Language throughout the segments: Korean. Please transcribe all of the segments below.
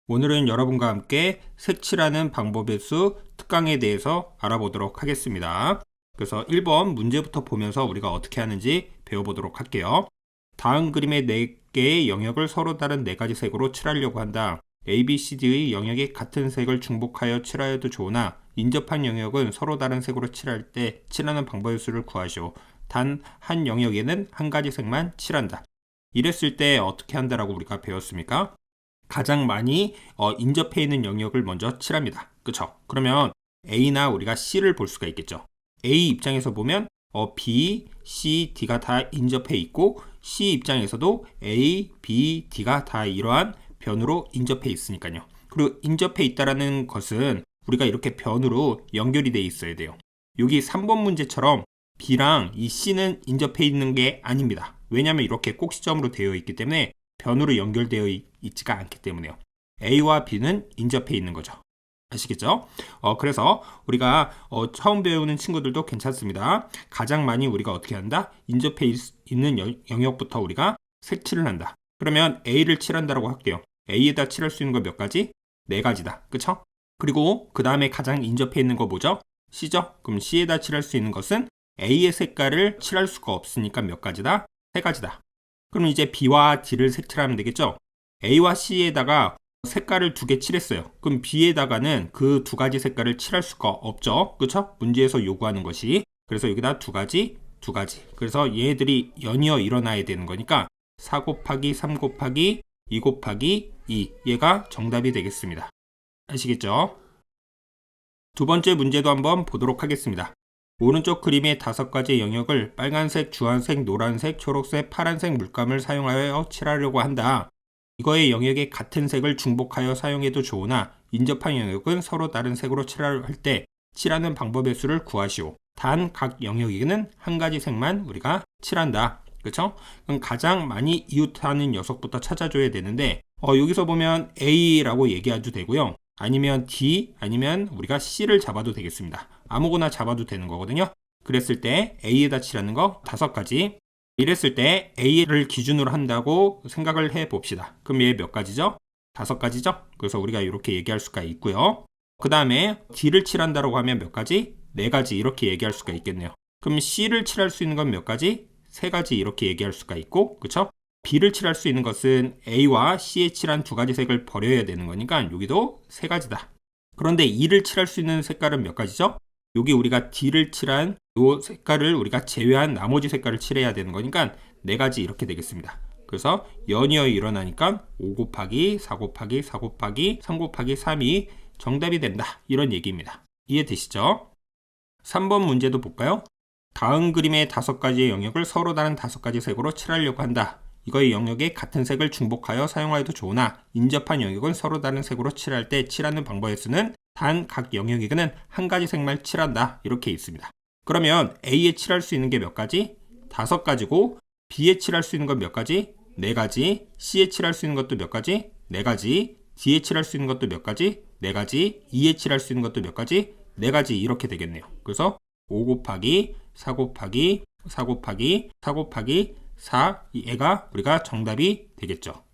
오늘은 여러분과 함께 색칠하는 방법의 수 특강에 대해서 알아보도록 하겠습니다. 그래서 1번 문제부터 보면서 우리가 어떻게 하는지 배워보도록 할게요. 다음 그림의 4개의 영역을 서로 다른 4가지 색으로 칠하려고 한다. A, B, C, D의 영역이 같은 색을 중복하여 칠하여도 좋으나 인접한 영역은 서로 다른 색으로 칠할 때 칠하는 방법의 수를 구하시오. 단 한 영역에는 한 가지 색만 칠한다. 이랬을 때 어떻게 한다라고 우리가 배웠습니까? 가장 많이 인접해 있는 영역을 먼저 칠합니다. 그쵸? 그러면 A나 우리가 C를 볼 수가 있겠죠. A 입장에서 보면 B, C, D가 다 인접해 있고 C 입장에서도 A, B, D가 다 이러한 변으로 인접해 있으니까요. 그리고 인접해 있다라는 것은 우리가 이렇게 변으로 연결이 돼 있어야 돼요. 여기 3번 문제처럼 B랑 이 C는 인접해 있는 게 아닙니다. 왜냐하면 이렇게 꼭지점으로 되어 있기 때문에 변으로 연결되어 있지가 않기 때문에요. A와 B는 인접해 있는 거죠. 아시겠죠? 그래서 우리가 처음 배우는 친구들도 괜찮습니다. 가장 많이 우리가 어떻게 한다? 인접해 있는 영역부터 우리가 색칠을 한다. 그러면 A를 칠한다고 할게요. A에다 칠할 수 있는 거 몇 가지? 4가지다. 그쵸? 그리고 그 다음에 가장 인접해 있는 거 뭐죠? C죠? 그럼 C에다 칠할 수 있는 것은 A의 색깔을 칠할 수가 없으니까 몇 가지다? 3가지다. 그럼 이제 B와 D를 색칠하면 되겠죠? A와 C에다가 색깔을 2개 칠했어요. 그럼 B에다가는 그 2가지 색깔을 칠할 수가 없죠. 그쵸? 문제에서 요구하는 것이. 그래서 여기다 2가지. 그래서 얘들이 연이어 일어나야 되는 거니까 4 곱하기 3 곱하기 2 곱하기 2. 얘가 정답이 되겠습니다. 아시겠죠? 두 번째 문제도 한번 보도록 하겠습니다. 오른쪽 그림의 5가지 영역을 빨간색, 주황색, 노란색, 초록색, 파란색 물감을 사용하여 칠하려고 한다. 이거의 영역에 같은 색을 중복하여 사용해도 좋으나 인접한 영역은 서로 다른 색으로 칠할 때 칠하는 방법의 수를 구하시오. 단 각 영역에는 한 가지 색만 우리가 칠한다. 그쵸? 그럼 가장 많이 이웃하는 녀석부터 찾아줘야 되는데 여기서 보면 A라고 얘기해도 되고요. 아니면 D, 아니면 우리가 C를 잡아도 되겠습니다. 아무거나 잡아도 되는 거거든요. 그랬을 때 A에다 칠하는 거 5가지. 이랬을 때 A를 기준으로 한다고 생각을 해 봅시다. 그럼 얘 몇 가지죠? 5가지죠? 그래서 우리가 이렇게 얘기할 수가 있고요. 그 다음에 D를 칠한다고 하면 몇 가지? 4가지 이렇게 얘기할 수가 있겠네요. 그럼 C를 칠할 수 있는 건 몇 가지? 3가지 이렇게 얘기할 수가 있고, 그쵸? B를 칠할 수 있는 것은 A와 C에 칠한 2가지 색을 버려야 되는 거니까 여기도 3가지다. 그런데 E를 칠할 수 있는 색깔은 몇 가지죠? 여기 우리가 D를 칠한 이 색깔을 우리가 제외한 나머지 색깔을 칠해야 되는 거니까 4가지 이렇게 되겠습니다. 그래서 연이어 일어나니까 5 곱하기 4 곱하기 4 곱하기 3 곱하기 3이 정답이 된다. 이런 얘기입니다. 이해되시죠? 3번 문제도 볼까요? 다음 그림의 5가지의 영역을 서로 다른 5가지 색으로 칠하려고 한다. 이거의 영역에 같은 색을 중복하여 사용하여도 좋으나 인접한 영역은 서로 다른 색으로 칠할 때 칠하는 방법의 수는 단 각 영역에는 한 가지 색만 칠한다. 이렇게 있습니다. 그러면 A에 칠할 수 있는 게 몇 가지? 5가지고 B에 칠할 수 있는 건 몇 가지? 4가지. C에 칠할 수 있는 것도 몇 가지? 4가지. D에 칠할 수 있는 것도 몇 가지? 4가지. E에 칠할 수 있는 것도 몇 가지? 4가지 이렇게 되겠네요. 그래서 5 곱하기 4 곱하기 4 곱하기 4 곱하기 4, 얘가 우리가 정답이 되겠죠.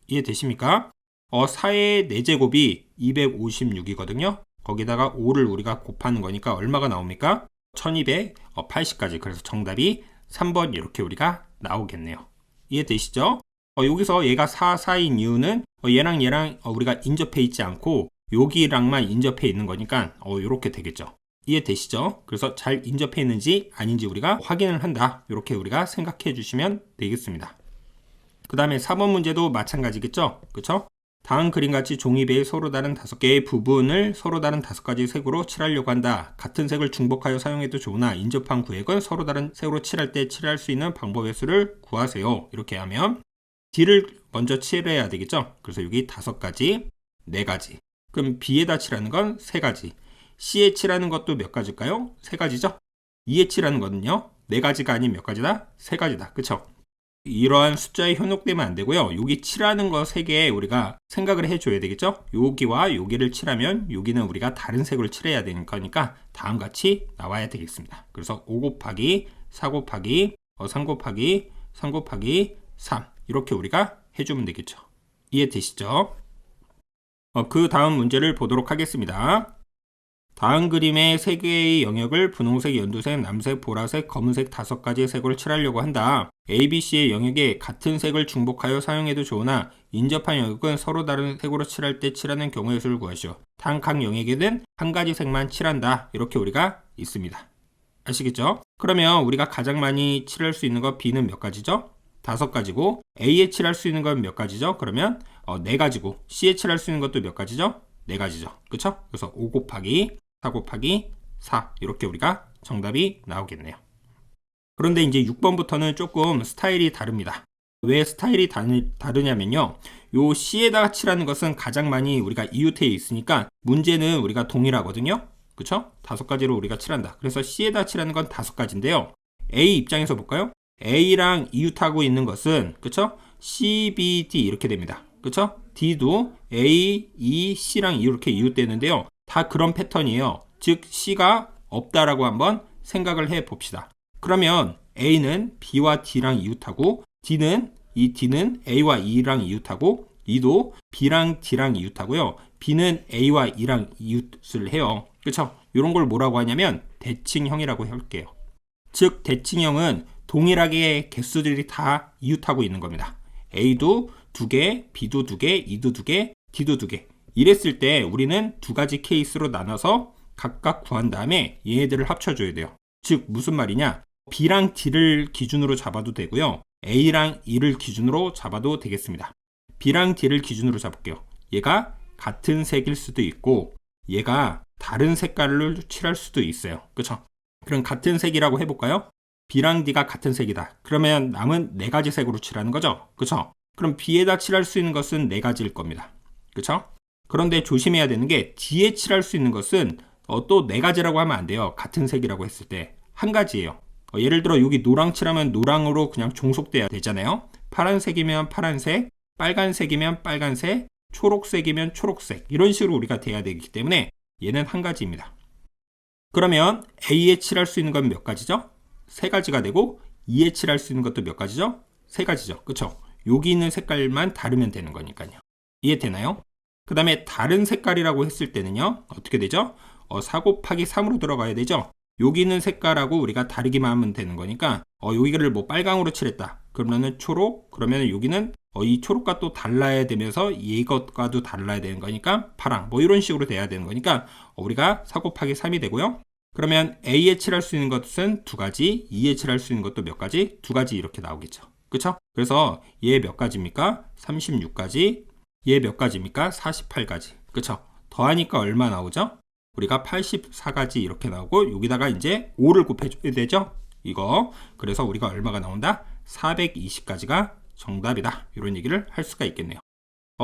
이해되십니까? 4의 4제곱이 256이거든요. 거기다가 5를 우리가 곱하는 거니까 얼마가 나옵니까? 1280까지. 그래서 정답이 3번 이렇게 우리가 나오겠네요. 이해되시죠? 여기서 얘가 4, 4인 이유는 얘랑 우리가 인접해 있지 않고 여기랑만 인접해 있는 거니까 이렇게 되겠죠. 이해되시죠? 그래서 잘 인접해 있는지 아닌지 우리가 확인을 한다. 이렇게 우리가 생각해 주시면 되겠습니다. 그 다음에 4번 문제도 마찬가지겠죠? 그쵸? 다음 그림같이 종이배의 서로 다른 5개의 부분을 서로 다른 5가지 색으로 칠하려고 한다. 같은 색을 중복하여 사용해도 좋으나 인접한 구획은 서로 다른 색으로 칠할 때 칠할 수 있는 방법의 수를 구하세요. 이렇게 하면 D를 먼저 칠해야 되겠죠? 그래서 여기 5가지, 4가지. 그럼 B에다 칠하는 건 3가지. C에 칠하는 것도 몇 가지일까요? 3가지죠? E에 칠하는 거는요? 4가지가 아닌 몇 가지다? 3가지다. 그쵸? 이러한 숫자에 현혹되면 안 되고요. 여기 칠하는 거 3개 우리가 생각을 해줘야 되겠죠? 여기와 여기를 칠하면 여기는 우리가 다른 색으로 칠해야 되는 거니까 다음같이 나와야 되겠습니다. 그래서 5 곱하기 4 곱하기 3 곱하기 3 곱하기 3 이렇게 우리가 해주면 되겠죠. 이해되시죠? 그 다음 문제를 보도록 하겠습니다. 다음 그림의 세 개의 영역을 분홍색, 연두색, 남색, 보라색, 검은색 5가지의 색으로 칠하려고 한다. ABC의 영역에 같은 색을 중복하여 사용해도 좋으나 인접한 영역은 서로 다른 색으로 칠할 때 칠하는 경우의 수를 구하시오. 단 각 영역에는 한 가지 색만 칠한다. 이렇게 우리가 있습니다. 아시겠죠? 그러면 우리가 가장 많이 칠할 수 있는 거 B는 몇 가지죠? 5가지고 A에 칠할 수 있는 건 몇 가지죠? 그러면 4가지고 C에 칠할 수 있는 것도 몇 가지죠? 4가지죠. 그쵸? 그래서 5 곱하기 4 곱하기 4 이렇게 우리가 정답이 나오겠네요. 그런데 이제 6번부터는 조금 스타일이 다릅니다. 왜 스타일이 다르냐면요. 요 C에다가 칠하는 것은 가장 많이 우리가 이웃해 있으니까 문제는 우리가 동일하거든요. 그쵸? 5가지로 우리가 칠한다. 그래서 C에다 칠하는 건 5가지인데요. A 입장에서 볼까요? A랑 이웃하고 있는 것은 그쵸? C, B, D 이렇게 됩니다. 그쵸? D도 A, E, C랑 이렇게 이웃되는데요. 다 그런 패턴이에요. 즉 C가 없다라고 한번 생각을 해 봅시다. 그러면 A는 B와 D랑 이웃하고 D는 A와 E랑 이웃하고 E도 B랑 D랑 이웃하고요. B는 A와 E랑 이웃을 해요. 그쵸? 이런 걸 뭐라고 하냐면 대칭형이라고 할게요. 즉 대칭형은 동일하게 개수들이 다 이웃하고 있는 겁니다. A도 2개, B도 2개, E도 2개, D도 2개. 이랬을 때 우리는 2가지 케이스로 나눠서 각각 구한 다음에 얘네들을 합쳐줘야 돼요. 즉 무슨 말이냐? B랑 D를 기준으로 잡아도 되고요. A랑 E를 기준으로 잡아도 되겠습니다. B랑 D를 기준으로 잡을게요. 얘가 같은 색일 수도 있고 얘가 다른 색깔로 칠할 수도 있어요. 그쵸? 그럼 같은 색이라고 해볼까요? B랑 D가 같은 색이다. 그러면 남은 4가지 색으로 칠하는 거죠. 그쵸? 그럼 B에다 칠할 수 있는 것은 4가지일 겁니다. 그쵸? 그런데 조심해야 되는 게 D에 칠할 수 있는 것은 또 4가지라고 하면 안 돼요. 같은 색이라고 했을 때 한 가지예요. 예를 들어 여기 노랑 칠하면 노랑으로 그냥 종속돼야 되잖아요. 파란색이면 파란색, 빨간색이면 빨간색, 초록색이면 초록색 이런 식으로 우리가 돼야 되기 때문에 얘는 한 가지입니다. 그러면 A에 칠할 수 있는 건 몇 가지죠? 3가지가 되고 E에 칠할 수 있는 것도 몇 가지죠? 3가지죠. 그쵸? 여기 있는 색깔만 다르면 되는 거니까요. 이해되나요? 그 다음에 다른 색깔이라고 했을 때는요. 어떻게 되죠? 4 곱하기 3으로 들어가야 되죠. 여기 있는 색깔하고 우리가 다르기만 하면 되는 거니까 여기를 뭐 빨강으로 칠했다. 그러면은 초록, 그러면은 여기는 이 초록과 또 달라야 되면서 이것과도 달라야 되는 거니까 파랑, 뭐 이런 식으로 돼야 되는 거니까 우리가 4 곱하기 3이 되고요. 그러면 A에 칠할 수 있는 것은 2가지, E에 칠할 수 있는 것도 몇 가지? 2가지 이렇게 나오겠죠. 그쵸? 그래서 얘 몇 가지입니까? 36가지, 얘 몇 가지입니까? 48가지. 그쵸? 더하니까 얼마 나오죠? 우리가 84가지 이렇게 나오고 여기다가 이제 5를 곱해줘야 되죠? 이거. 그래서 우리가 얼마가 나온다? 420가지가 정답이다. 이런 얘기를 할 수가 있겠네요.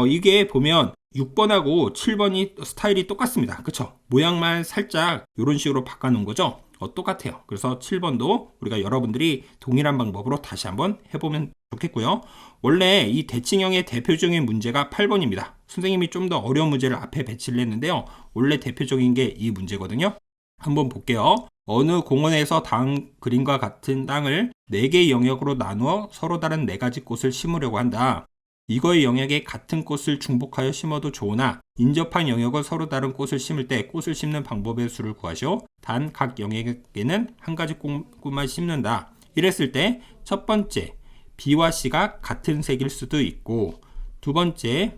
이게 보면 6번하고 7번이 스타일이 똑같습니다. 그쵸? 모양만 살짝 이런 식으로 바꿔놓은 거죠? 똑같아요. 그래서 7번도 우리가 여러분들이 동일한 방법으로 다시 한번 해보면 좋겠고요. 원래 이 대칭형의 대표적인 문제가 8번입니다. 선생님이 좀 더 어려운 문제를 앞에 배치를 했는데요. 원래 대표적인 게 이 문제거든요. 한번 볼게요. 어느 공원에서 다음 그림과 같은 땅을 4개의 영역으로 나누어 서로 다른 4가지 꽃을 심으려고 한다. 이거의 영역에 같은 꽃을 중복하여 심어도 좋으나 인접한 영역은 서로 다른 꽃을 심을 때 꽃을 심는 방법의 수를 구하시오. 단 각 영역에는 한 가지 꽃만 심는다. 이랬을 때 첫 번째 B와 C가 같은 색일 수도 있고 두 번째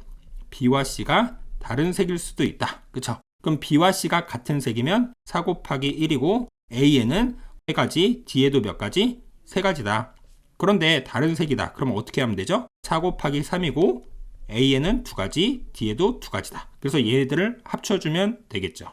B와 C가 다른 색일 수도 있다. 그쵸? 그럼 B와 C가 같은 색이면 4 곱하기 1이고 A에는 3가지, D에도 몇 가지? 3가지다. 그런데 다른 색이다. 그럼 어떻게 하면 되죠? 4 곱하기 3이고 A에는 2가지, D에도 2가지다. 그래서 얘들을 합쳐주면 되겠죠.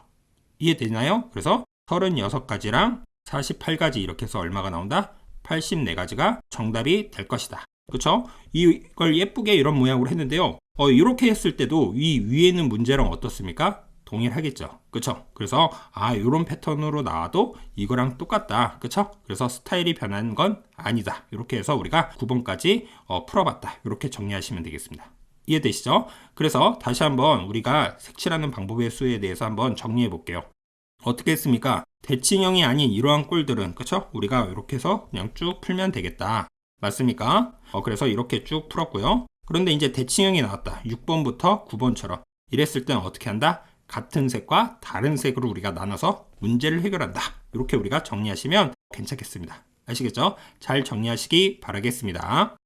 이해되나요? 그래서 36가지랑 48가지 이렇게 해서 얼마가 나온다? 84가지가 정답이 될 것이다. 그쵸? 이걸 예쁘게 이런 모양으로 했는데요. 이렇게 했을 때도 이 위에 있는 문제랑 어떻습니까? 동일하겠죠. 그쵸? 그래서 이런 패턴으로 나와도 이거랑 똑같다. 그쵸? 그래서 스타일이 변한 건 아니다. 이렇게 해서 우리가 9번까지 풀어봤다. 이렇게 정리하시면 되겠습니다. 이해되시죠? 그래서 다시 한번 우리가 색칠하는 방법의 수에 대해서 한번 정리해 볼게요. 어떻게 했습니까? 대칭형이 아닌 이러한 꼴들은 그쵸? 우리가 이렇게 해서 그냥 쭉 풀면 되겠다. 맞습니까? 그래서 이렇게 쭉 풀었고요. 그런데 이제 대칭형이 나왔다. 6번부터 9번처럼 이랬을 때는 어떻게 한다? 같은 색과 다른 색으로 우리가 나눠서 문제를 해결한다. 이렇게 우리가 정리하시면 괜찮겠습니다. 아시겠죠? 잘 정리하시기 바라겠습니다.